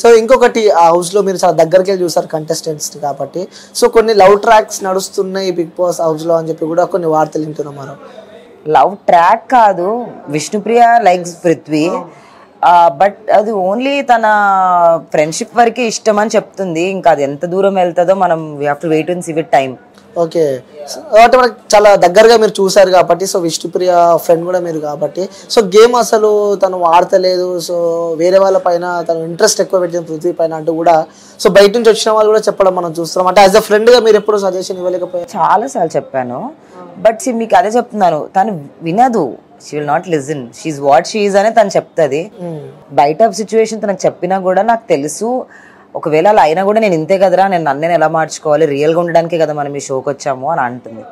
So ఇంకొకటి ఆ హౌస్లో మీరు చాలా దగ్గరికి వెళ్ళి చూసారు కంటెస్టెంట్స్ కాబట్టి, సో కొన్ని లవ్ ట్రాక్స్ నడుస్తున్నాయి బిగ్ బాస్ హౌస్లో అని చెప్పి కూడా కొన్ని వార్తలు వింటున్నాం మనం. లవ్ ట్రాక్ కాదు, విష్ణుప్రియ లైక్స్ పృథ్వీ, బట్ అది ఓన్లీ తన ఫ్రెండ్షిప్ వరకే ఇష్టం అని చెప్తుంది. ఇంకా అది ఎంత దూరం వెళ్తుందో మనం we have to wait and see with time. Okay, కాబట్టి మనకి చాలా దగ్గరగా మీరు చూసారు కాబట్టి, సో విష్ణుప్రియ ఫ్రెండ్ కూడా మీరు కాబట్టి, సో గేమ్ అసలు తను ఆడతలేదు, సో వేరే వాళ్ళ పైన తను ఇంట్రెస్ట్ ఎక్కువ పెట్టింది పృథ్వీ పైన అంటూ కూడా సో బయట నుంచి వచ్చిన వాళ్ళు కూడా చెప్పడం మనం చూస్తున్నాం. అంటే యాజ్ అ ఫ్రెండ్గా మీరు ఎప్పుడు సజెషన్ ఇవ్వలేకపోయారు? చాలాసార్లు చెప్పాను, బట్ మీకు అదే చెప్తున్నాను, తను వినదు. She will not listen, she what she అనే తను చెప్తుంది. బయట సిచ్యువేషన్ తనకు చెప్పినా కూడా నాకు తెలుసు, ఒకవేళ అలా అయినా కూడా నేను ఇంతే కదరా, నేను నన్ను ఎలా మార్చుకోవాలి, రియల్గా ఉండడానికే కదా మనం ఈ షోకి వచ్చాము అని అంటుంది.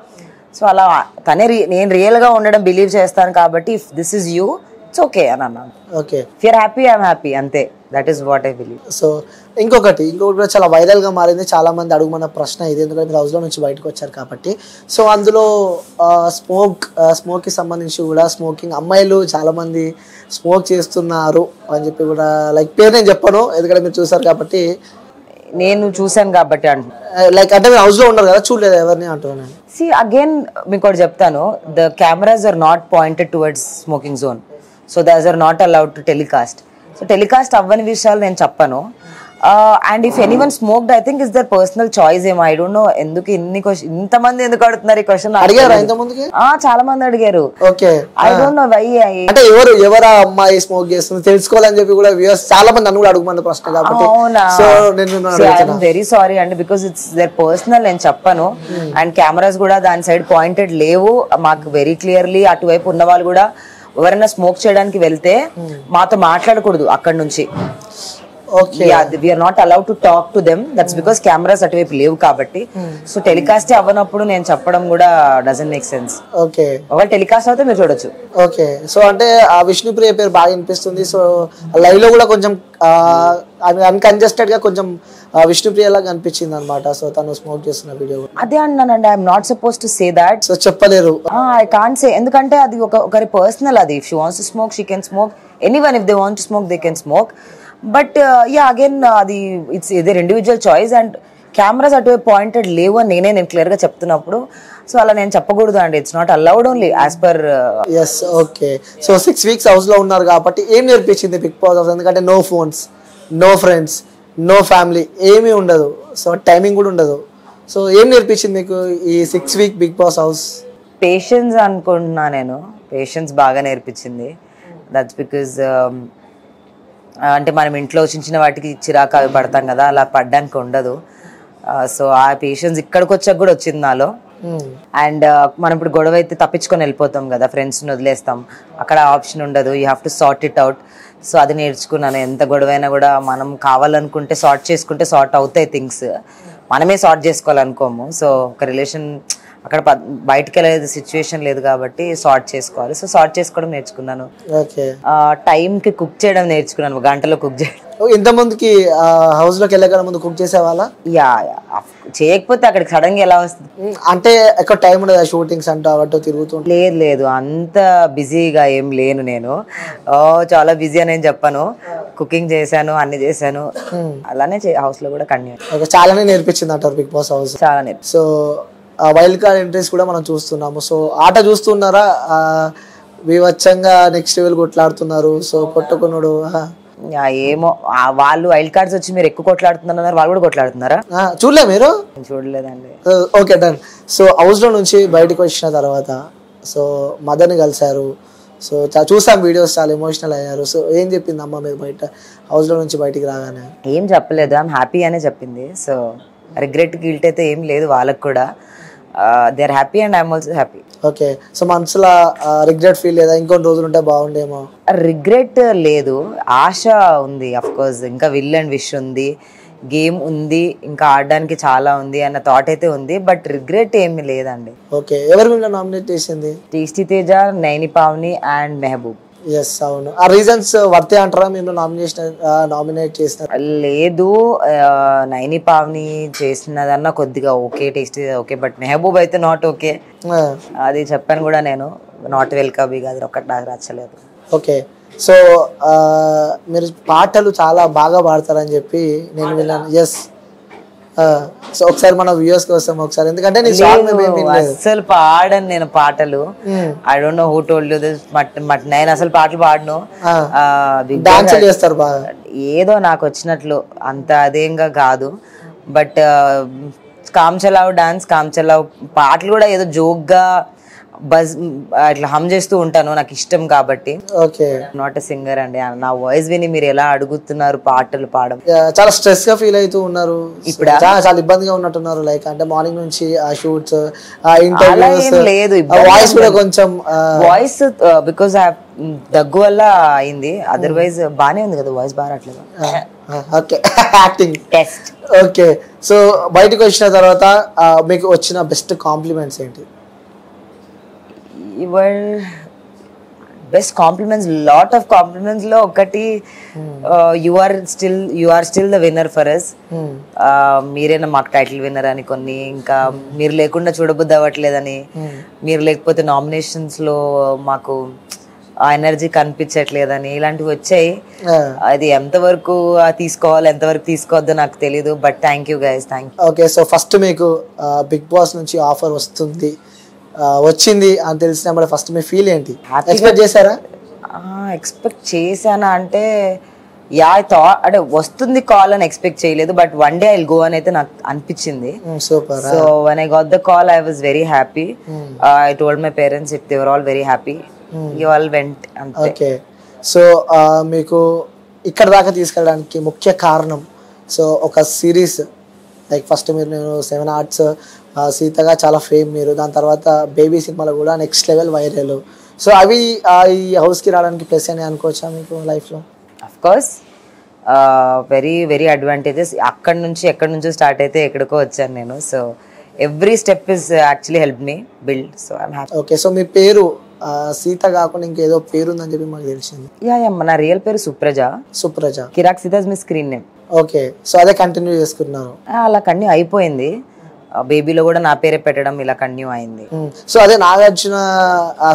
సో అలా తనే నేను రియల్గా ఉండడం బిలీవ్ చేస్తాను కాబట్టి if this is you it's okay అని అన్నాను. Okay, if you're happy I'm happy, అంతే. That is what I believe. So ఇంకొకటి కూడా చాలా వైరల్గా మారింది, చాలా మంది అడుగుమన్న ప్రశ్న ఇది, ఎందుకంటే మీరు హౌస్లో నుంచి బయటకు వచ్చారు కాబట్టి. సో అందులో స్మోక్కి సంబంధించి కూడా స్మోకింగ్ అమ్మాయిలు చాలామంది స్మోక్ చేస్తున్నారు అని చెప్పి కూడా, లైక్ పేరు నేను చెప్పను ఎందుకంటే మీరు చూసారు కాబట్టి, నేను చూసాను కాబట్టి లైక్ అంటే మీరు హౌస్లో ఉన్నారు కదా, చూడలేదు ఎవరిని అంటున్నాను. సి అగైన్ మీకు ఒకటి చెప్తాను, the cameras are not pointed towards smoking zone, so this are not allowed to telecast. So telecast అవ్వని విషయాలు నేను చెప్పను. And if anyone smoked I think is their personal choice. ఏమో ఐ డోంట్ నో ఎందుకు ఇంతమంది ఎందుకు అడుగుతున్నారు ఈ క్వశ్చన్. అడిగారు ఇంతకుముందుకి? చాలా మంది అడిగారు. Okay, I don't know why. అంటే ఎవరు అమ్మాయి స్మోక్ చేస్తుంది తెలుసుకోవాలని చెప్పి కూడా చాలా మంది నన్ను కూడా అడుగుమన్న ప్రశ్న కాబట్టి. సో నేను వెరీ సారీ అండి, బికాస్ ఇట్స్ దర్ పర్సనల్, నేను చెప్పను. అండ్ కెమెరాస్ కూడా దాని సైడ్ పాయింటెడ్ లేవు. మాకు వెరీ క్లియర్లీ అటువైపు ఉన్న వాళ్ళు కూడా ఎవరైనా స్మోక్ చేయడానికి వెళ్తే మాతో మాట్లాడకూడదు అక్కడ నుంచి. we are not allowed to talk to them, that's because cameras అటువైపు లేవు కాబట్టి. సో టెలికాస్ట్ అవ్వనప్పుడు నేను చెప్పడం కూడా డజంట్ మేక్ సెన్స్. ఓకే, ఒకవేళ టెలికాస్ట్ అయితే మీరు చూడొచ్చు. ఓకే, సో అంటే ఆ విష్ణుప్రియ పేరు బాగా వినిపిస్తుంది. సో లైవ్ లో కూడా కొంచెం అన్కంజెస్టెడ్ గా కొంచెం విష్ణుప్రియ లాగా అనిపించింది అనమాట. సో తను స్మోక్ చేస్తున్న వీడియో అదే అన్నానండి. I'm not suppose to say that. So చెప్పలేరు, ఐ కాంట్ సే, ఎందుకంటే అది ఒకరి పర్సనల్. అది if she wants to smoke she can smoke, anyone if they want to smoke they can smoke. But again అది it's their individual choice. And cameras అటువైపు pointed లేవు అని నేను క్లియర్ గా చెప్తున్నప్పుడు, సో అలా నేను చెప్పకూడదు అండి. It's not allowed only as per. Yes, okay. So 6 weeks house లో ఉన్నారు కాబట్టి ఏం నేర్పించింది బిగ్ బాస్ హౌస్? ఎందుకంటే no phones, no friends, no family, ఏమీ ఉండదు. సో టైమింగ్ కూడా ఉండదు. సో ఏం నేర్పించింది మీకు ఈ 6 week Bigg Boss house? Patience అనుకుంటున్నా నేను. పేషెన్స్ బాగా నేర్పించింది. దట్స్ బికాజ్ అంటే మనం ఇంట్లో చిన్న వాటికి చిరాకు అవి పడతాం కదా, అలా పడ్డానికి ఉండదు. సో ఆ పేషెన్స్ ఇక్కడికి వచ్చాక కూడా వచ్చింది నాలో. అండ్ మనం ఇప్పుడు గొడవ అయితే తప్పించుకొని వెళ్ళిపోతాం కదా, ఫ్రెండ్స్ని వదిలేస్తాం. అక్కడ ఆప్షన్ ఉండదు, you have to sort it out. So అది నేర్చుకున్నాను. ఎంత గొడవ అయినా కూడా మనం కావాలనుకుంటే సార్ట్ చేసుకుంటే సార్ట్ అవుతాయి థింగ్స్. మనమే సార్ట్ చేసుకోవాలనుకోము. సో ఒక రిలేషన్ అక్కడ బయటకు వెళ్ళేది సిచ్యువేషన్ లేదు కాబట్టి సార్ట్ చేసుకోవాలి. సో సార్ట్ చేసుకోవడం నేర్చుకున్నాను. టైంకి కుక్ చేయడం నేర్చుకున్నాను, గంటలో కుక్ చేయడం. ఇంతమందికి హౌస్ లోకి వెళ్ళగల ముందు కుక్ చేసేవాళ్ళ? చేయకపోతే అక్కడికి సడన్ గా ఎలా వస్తుంది అంటే ఎక్కువ టైం ఉండదు షూటింగ్స్ అంటే అటు తిరుగుతూ? లేదు, అంత బిజీగా ఏం లేను నేను. చాలా బిజీ అని చెప్పాను. కుకింగ్ చేశాను, అన్ని చేశాను. అలానే హౌస్ లో కూడా కంటిన్యూ. చాలానే నేర్పించింది అంటారు బిగ్ బాస్ హౌస్. చాలా నేర్పి. సో వైల్డ్ కార్డ్ ఎంట్రీస్ కూడా మనం చూస్తున్నాము. సో ఆట చూస్తున్నారా? వివచ్చంగా నెక్స్ట్ లెవెల్ కొట్లాడుతున్నారు. సో కొట్టుకున్నాడు ఏమో, వాళ్ళు వైల్డ్ కార్డ్స్ వచ్చి మీరు ఎక్కువ కొట్లాడుతున్నారు, వాళ్ళు కూడా కొట్లాడుతున్నారా? చూడలే మీరు? చూడలేదండి. Okay, done. సో హౌస్ లో నుంచి బయటకు వచ్చిన తర్వాత సో మదర్ని కలిశారు. సో చూసాం వీడియోస్, చాలా ఎమోషనల్ అయ్యారు. సో ఏం చెప్పింది అమ్మ మీరు బయట హౌస్ లో నుంచి బయటికి రాగానే? ఏం చెప్పలేదు, ఐఎమ్ హ్యాపీ అనే చెప్పింది. సో రిగ్రెట్ గిల్ట్ అయితే ఏం లేదు వాళ్ళకి కూడా. They are happy and I'm also happy. Okay, so మనసులో రిగ్రెట్ ఫీల్ లేదా? ఇంకొన్ని రోజులు ఉంటే బాగుండేమో? రిగ్రెట్ లేదు, ఆశ ఉంది. అఫ్ కోర్స్ ఇంకా విల్ అండ్ విష్ ఉంది, గేమ్ ఉంది, ఇంకా ఆడడానికి చాలా ఉంది అన్న థాట్ అయితే ఉంది. బట్ రిగ్రెట్ ఏమి లేదండి. ఓకే, ఎవరు మిమ్మల్ని నామినేట్ చేసింది? Tasty Teja, Naini Pavani and Mehaboob. Yes, అవును. ఆ రీజన్స్ వర్తే అంటారా మీరు నామినేట్ చేసిన? లేదు, నైని పావని చేసినదన్నా కొద్దిగా okay, tasty okay, but Mehboob అయితే నాట్ ఓకే. అది చెప్పాను కూడా నేను, నాట్ వెల్కమ్. అది ఒకటి నాకు నచ్చలేదు. ఓకే, సో మీరు పాటలు చాలా బాగా పాడతారని చెప్పి నేను విన్నాను. ఎస్. సో ఒకసారి మన వ్యూవర్స్ కోసం ఒకసారి, ఎందుకంటే నీ సాంగ్ మేము ఏం వినలేదు. అసలు పాడను నేను పాటలు. I don't know who told you this, but నేను అసలు పాటలు పాడను. డాన్స్ చేస్తారు బాగా. ఏదో నాకు వచ్చినట్లు, అంత అదేంగా కాదు. బట్ కామ్ చలావ్ డాన్స్, కామ్ చలావ్ పాటలు కూడా ఏదో జోక్గా బజ్ అట్లా హమ్ చేస్తూ ఉంటాను, నాకు ఇష్టం కాబట్టి. ఓకే. నాట్ ఎ సింగర్ అండి. నా వాయిస్ విని మీరు ఎలా అడుగుతున్నారు పాటలు పాడడం? చాలా స్ట్రెస్ గా ఫీల్ అవుతూ ఉన్నారు ఇప్పుడు, చాలా ఇబ్బందిగా ఉన్నట్టున్నారు. లైక్ అంటే మార్నింగ్ నుంచి ఆ షూట్స్, ఆ ఇంటర్వ్యూస్, లేదు వాయిస్ కూడా కొంచెం వాయిస్ బికాస్ దగ్గు వల్ల అయింది. అదర్వైజ్ బానే ఉంది కదా వాయిస్, బాగా రావట్లేదు. Okay. Acting test. Okay. So బయటకు వచ్చిన తర్వాత మీకు వచ్చిన బెస్ట్ కాంప్లిమెంట్స్ ఏంటి? Best compliments, lot of compliments లో ఒకటి, you are still the winner for us. మీరేనా మాకు టైటిల్ విన్నర్ అని కొన్ని, ఇంకా మీరు లేకుండా చూడబుద్ది అవ్వట్లేదని, మీరు లేకపోతే నామినేషన్స్ లో మాకు ఆ ఎనర్జీ కనిపించట్లేదని, ఇలాంటివి వచ్చాయి. అది ఎంతవరకు తీసుకోవాలి ఎంతవరకు తీసుకోవద్దో నాకు తెలీదు. But thank you guys, thank you. Okay. So first మీకు బిగ్ బాస్ నుంచి ఆఫర్ వచ్చింది అని తెలిసినప్పుడు ఫస్ట్ మీ ఫీల్ ఏంటి? ఎక్స్పెక్ట్ చేశారా? ఎక్స్పెక్ట్ చేశానా అంటే అంటే వస్తుంది కాల్ అని ఎక్స్పెక్ట్ చేయలేదు. But one day I will go అని అయితే నాకు అనిపించింది. Super. So when I got the call I was very happy. I told my parents, if they were all very happy, you all went. Okay. So మీకు ఇక్కడ దాకా తీసుకెళ్ళడానికి ముఖ్య కారణం, సో ఒక సిరీస్ లైక్ ఫస్ట్ మీరు నేను 7 ఆర్ట్స్ సీతగా చాలా ఫేమ్ మీరు, దాని తర్వాత బేబీ సినిమాలో కూడా నెక్స్ట్ లెవెల్ వైరల్. సో అవి ఈ హౌస్కి రావడానికి ప్లస్ అని అనుకోవచ్చా మీకు లైఫ్లో? Of course very very advantages. ఎక్కడి నుంచో స్టార్ట్ అయితే ఎక్కడికో వచ్చాను నేను. So every step is actually help me build. So I'm happy. Okay. So మీ పేరు సీత కాకుండా ఇంకేదో పేరు ఉందని చెప్పి మాకు తెలిసింది. నా రియల్ పేరు Supraja. Kirak Sita is my screen name. Okay. So అదే కంటిన్యూ చేసుకున్నారు? అలా కంటిన్యూ అయిపోయింది. బేబీలో కూడా నా పేరే పెట్టడం ఇలా కంటిన్యూ అయింది. సో అదే నాగార్జున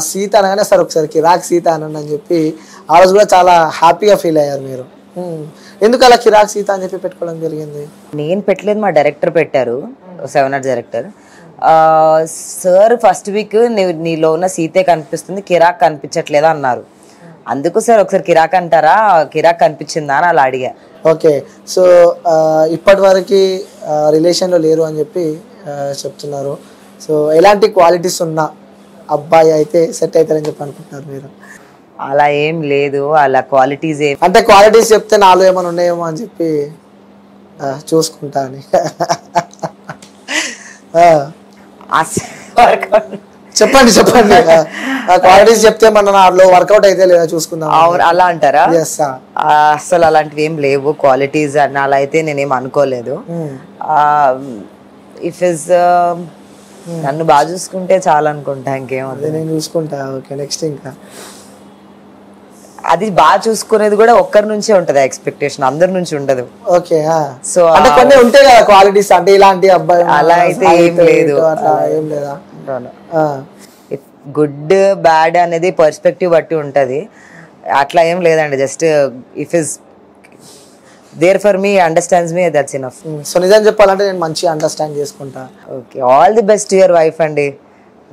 సీత అనగానే సార్ ఒకసారి కిరాక్ సీత అనండి అని చెప్పి ఆ రోజు కూడా చాలా హ్యాపీగా ఫీల్ అయ్యారు మీరు. ఎందుకు అలా కిరాక్ సీత అని చెప్పి పెట్టుకోవడం జరిగింది? నేను పెట్టలేదు, మా డైరెక్టర్ పెట్టారు, 7 arts director. Sir first week నీలో ఉన్న సీతే కనిపిస్తుంది, కిరాక్ కనిపించట్లేదా అన్నారు. అందుకు సార్ ఒకసారి కిరాక్ అంటారా, కిరాక్ కనిపించిందా అని అలా అడిగా. ఓకే. సో ఇప్పటి వరకు రిలేషన్లో లేరు అని చెప్పి చెప్తున్నారు. సో ఎలాంటి క్వాలిటీస్ ఉన్న అబ్బాయి అయితే సెట్ అవుతారని చెప్పి అనుకుంటున్నారు మీరు? అలా ఏం లేదు, అలా క్వాలిటీస్ అంటే క్వాలిటీస్ చెప్తే నాలో ఏమైనా ఉన్నాయేమో అని చెప్పి చూసుకుంటా అని. చెప్పండి క్వాలిటీస్ చెప్తే మన నాలో వర్కౌట్ అయితే లేదా చూసుకుందాం అలా అంటారా? అసలు అలాంటివి ఏం లేవు క్వాలిటీస్ అని అలా అయితే నేనేం అనుకోలేదు. ఇఫ్ ఇస్ నన్ను బాగా చూసుకుంటే చాలా అనుకుంటా, ఇంకేమవుతుంది నేను చూసుకుంటా. ఓకే. నెక్స్ట్ ఇంకా అది బాగా చూసుకునేది కూడా ఒక్కరి నుంచే ఉంటది, ఎక్స్పెక్టేషన్ అందరి నుంచి ఉండదు. ఓకే. సో అంటే కొన్ని ఉంటాయి కదా క్వాలిటీస్, అంటే ఇలాంటి అబ్బాయి అలా అయితే ఏం లేదు. ఏం లేదా? గుడ్ బ్యాడ్ అనేది పర్స్పెక్టివ్ బట్టి ఉంటది, అట్లా ఏం లేదండి. Just if is there for me, understands me, that's enough. So నిజం చెప్పాలంటే నేను మంచిగా అండర్స్టాండ్ చేసుకుంటా. Okay. All the best to your wife అండి.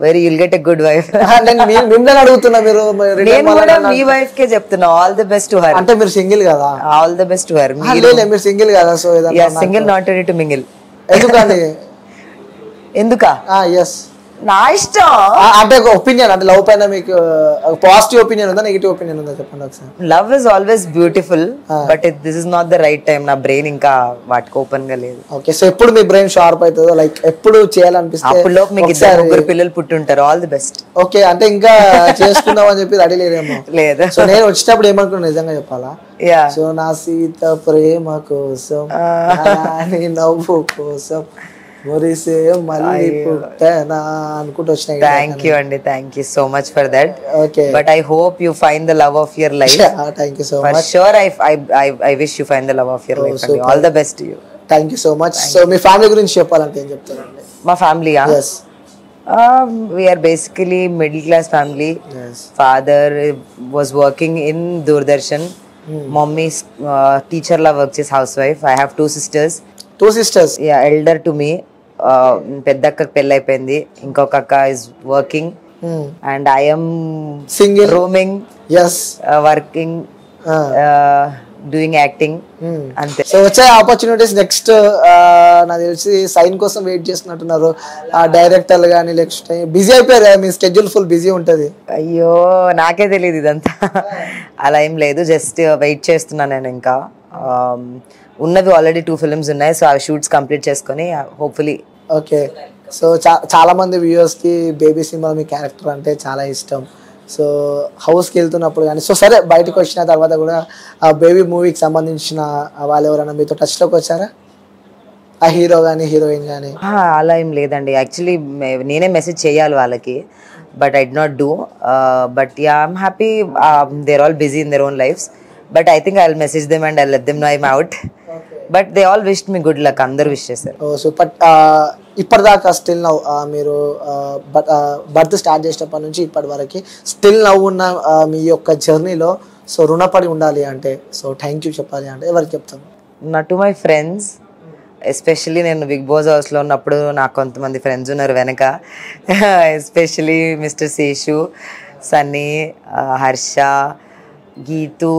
Very you'll get a good wife. నేను మిమ్మల్ని అడుగుతున్నా, మీరు నేను కూడా మీ వైఫ్ కే చెప్తున్నా all the best to her. అంటే మీరు సింగిల్ కదా? All the best to her. మీరు సింగిల్ కదా? So single, not ready to mingle. ఎందుకండి? ఎందుకా? ఎస్, నా ఇష్టం. అంటే ఒక ఒపీనియన్, అంటే లవ్ పైన మీకు పాజిటివ్ ఒపీనియన్ ఉందా, నెగిటివ్ ఒపీనియన్ ఉందా చెప్పండి ఒకసారి. Love is always beautiful, but this is not the right time. నా బ్రెయిన్ ఇంకా వాటికి ఓపెన్ గా లేదు. ఓకే. సో ఎప్పుడు మీ బ్రెయిన్ షార్ప్ అవుతుందో, లైక్ ఎప్పుడు చేయాలనిపిస్తే అప్పుడు మీకు 2 పిల్లలు పుట్టుంటారు. All the best. ఓకే. అంటే ఇంకా చేసుకుందాం అని చెప్పి రెడీ లేదేమో? లేదు. సో నేను వచ్చేటప్పుడు ఏమనుకున్నా నిజంగా చెప్పాలా? సో నా సీత ప్రేమ కోసం, నవ్వు కోసం మురిసే మళ్ళీ పుట్టనా అనుకుంటూ వచ్చినాయి. థ్యాంక్ యూ అండి, thank you so much for that. Okay. But I hope you find the love of your life. Thank you so much. For sure I wish you find the love of your life. All the best to you. Thank you so much. So me family గురించి చెప్పాలంటే ఏం చెప్తారండి? మా ఫ్యామిలీయా? Yes. We are basically middle class family. Yes. Father was working in Doordarshan. Mommy's teacher la work chesi housewife. I have 2 sisters. 2 sisters. Yeah, elder to me. పెద్దక్కకి పెళ్ళి అయిపోయింది, ఇంకొక అక్క is working and I'm Single. Roaming Yes. Working doing acting అంతే. So వచ్చే opportunities next నాకు తెలిసి sign కోసం wait చేస్తున్నట్టున్నారు డైరెక్టర్లు కానీ, లేకపోతే బిజీ అయిపోయారు కదా, మీ స్కెడ్యూల్ ఫుల్ బిజీ ఉంటుంది. అయ్యో నాకే తెలియదు ఇదంతా. అలా ఏం లేదు, జస్ట్ వెయిట్ చేస్తున్నాను నేను. ఇంకా ఉన్నవి ఆల్రెడీ 2 ఫిల్మ్స్ ఉన్నాయి, సో ఆ షూట్స్ కంప్లీట్ చేసుకొని హోప్ఫుల్లీ. ఓకే. సో చాలా మంది వ్యూవర్స్కి బేబీ సినిమా మీ క్యారెక్టర్ అంటే చాలా ఇష్టం. సో హౌస్కి వెళ్తున్నప్పుడు కానీ, సో సరే బయటకు వచ్చిన తర్వాత కూడా ఆ బేబీ మూవీకి సంబంధించిన వాళ్ళు ఎవరైనా మీతో టచ్లోకి వచ్చారా, ఆ హీరో కానీ హీరోయిన్ కానీ? అలా ఏం లేదండి, యాక్చువల్లీ నేనే మెసేజ్ చేయాలి వాళ్ళకి, but I did not do. But ya I'm happy, they're all busy in their own lifes, but I think I will message them and I let them know I'm out. But they all wished me good luck, అందరు wish చేశారు. So ఇప్పటిదాకా still now మీరు birth start చేసినప్పటి నుంచి ఇప్పటి వరకు still now ఉన్న మీ యొక్క జర్నీలో సో రుణపడి ఉండాలి అంటే, సో థ్యాంక్ యూ చెప్పాలి అంటే ఎవరికి చెప్తాను? నా టు మై ఫ్రెండ్స్, ఎస్పెషలీ నేను బిగ్ బాస్ హౌస్లో ఉన్నప్పుడు నాకు కొంతమంది ఫ్రెండ్స్ ఉన్నారు వెనక, especially mister Seshu, Sunny, Harsha, Geetu,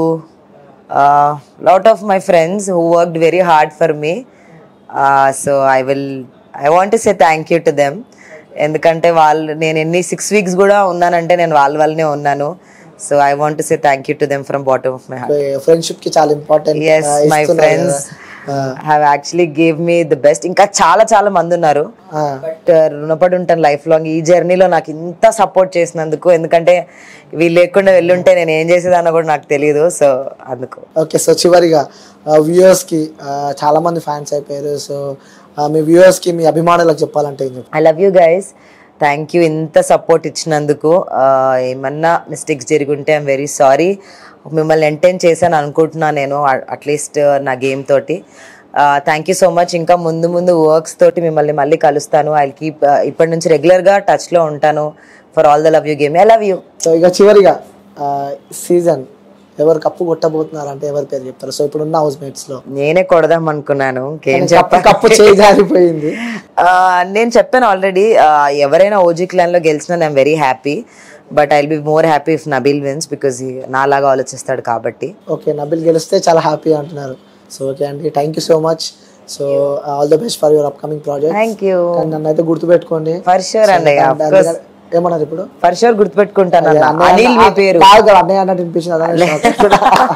lot of my friends who worked very hard for me. So I want to say thank you to them. ఎందుకంటే వాళ్ళు నేను ఎన్ని 6 weeks కూడా ఉన్నానంటే నేను వాళ్ళ వల్లనే ఉన్నాను. So I want to say thank you to them from bottom of my heart. Friendship కి చాలా important. yes my friends have actually gave me the best. ఇంకా చాలా చాలా మంది ఉన్నారు, బట్ రుణపడి ఉంటాను లైఫ్ లాంగ్ ఈ జర్నీలో నాకు ఇంత సపోర్ట్ చేసినందుకు. ఎందుకంటే వీళ్ళు లేకుండా వెళ్ళుంటే నేను ఏం చేసేదాన్నో కూడా నాకు తెలియదు, సో అందుకు. ఓకే. సో చివరిగా వ్యూవర్స్ కి చాలా మంది ఫ్యాన్స్ అయిపోయారు, సో మీ వ్యూవర్స్ కి మీ అభిమానులకు చెప్పాలంటే ఏం చెప్తారు? I love you guys, thank you ఇంత సపోర్ట్ ఇచ్చినందుకు. ఏమన్నా మిస్టేక్స్ జరుగుంటే ఐఎమ్ వెరీ సారీ. మిమ్మల్ని ఎంటర్టైన్ చేశాను అనుకుంటున్నాను నేను, అట్లీస్ట్ నా గేమ్ తోటి. Thank you so much. ఇంకా ముందు ముందు వర్క్స్ తోటి మిమ్మల్ని మళ్ళీ కలుస్తాను. ఐ కీప్ ఇప్పటి నుంచి రెగ్యులర్గా టచ్లో ఉంటాను. For all the love you game, I love you. So ఇక చివరిగా సీజన్ ఎవరు కప్పు కొట్టబోతున్నారు అంటే ఎవరి పేరు చెప్తారు? సో ఇప్పుడున్న హౌస్ మేట్స్ లో నేనే కొడదాం అనుకున్నాను, కప్పు చేజారిపోయింది. నేను చెప్పాను ఆల్రెడీ, ఎవరైనా ఓజీ క్లాన్ లో గెలిచినా I'm very happy, but I will be more happy if Nabeel wins, because నాలాగా ఆలోచిస్తాడు కాబట్టి. ఓకే, నబీల్ గెలిస్తే చాలా హ్యాపీ అంటున్నారు. సో ఓకే అండి, thank you so much. So all the best for your upcoming project. Thank you. నన్ను అయితే గుర్తుపెట్టుకోండి. ఫర్ షూర్ అన్నయ్య, ఏమన్నారు ఇప్పుడు? ఫర్ షూర్ గుర్తుపెట్టుకుంటాను. అనిల్ మీ పేరు అన్నయ్య అన్నట్టు వినిపించింది.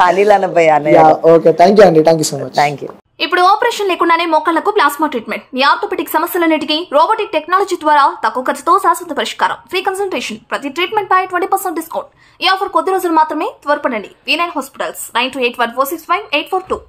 అనిల్ అన్నయ్య. ఓకే, థ్యాంక్ యూ అండి, thank you so much. Thank you. ఇప్పుడు ఆపరేషన్ లేకుండానే మోకాళ్లకు ప్లాస్మా ట్రీట్మెంట్, మీ ఆర్థోపెటిక్ సమస్యలన్నిటికీ రోబోటిక్ టెక్నాలజీ ద్వారా తక్కువ ఖర్చుతో శాశ్వత పరిష్కారం, ఫ్రీ కన్సల్టేషన్, ప్రతి ట్రీట్మెంట్ పై 20% డిస్కౌంట్. ఈ ఆఫర్ కొద్ది రోజులు మాత్రమే, త్వరపడండి. V9 hospitals 9281465842.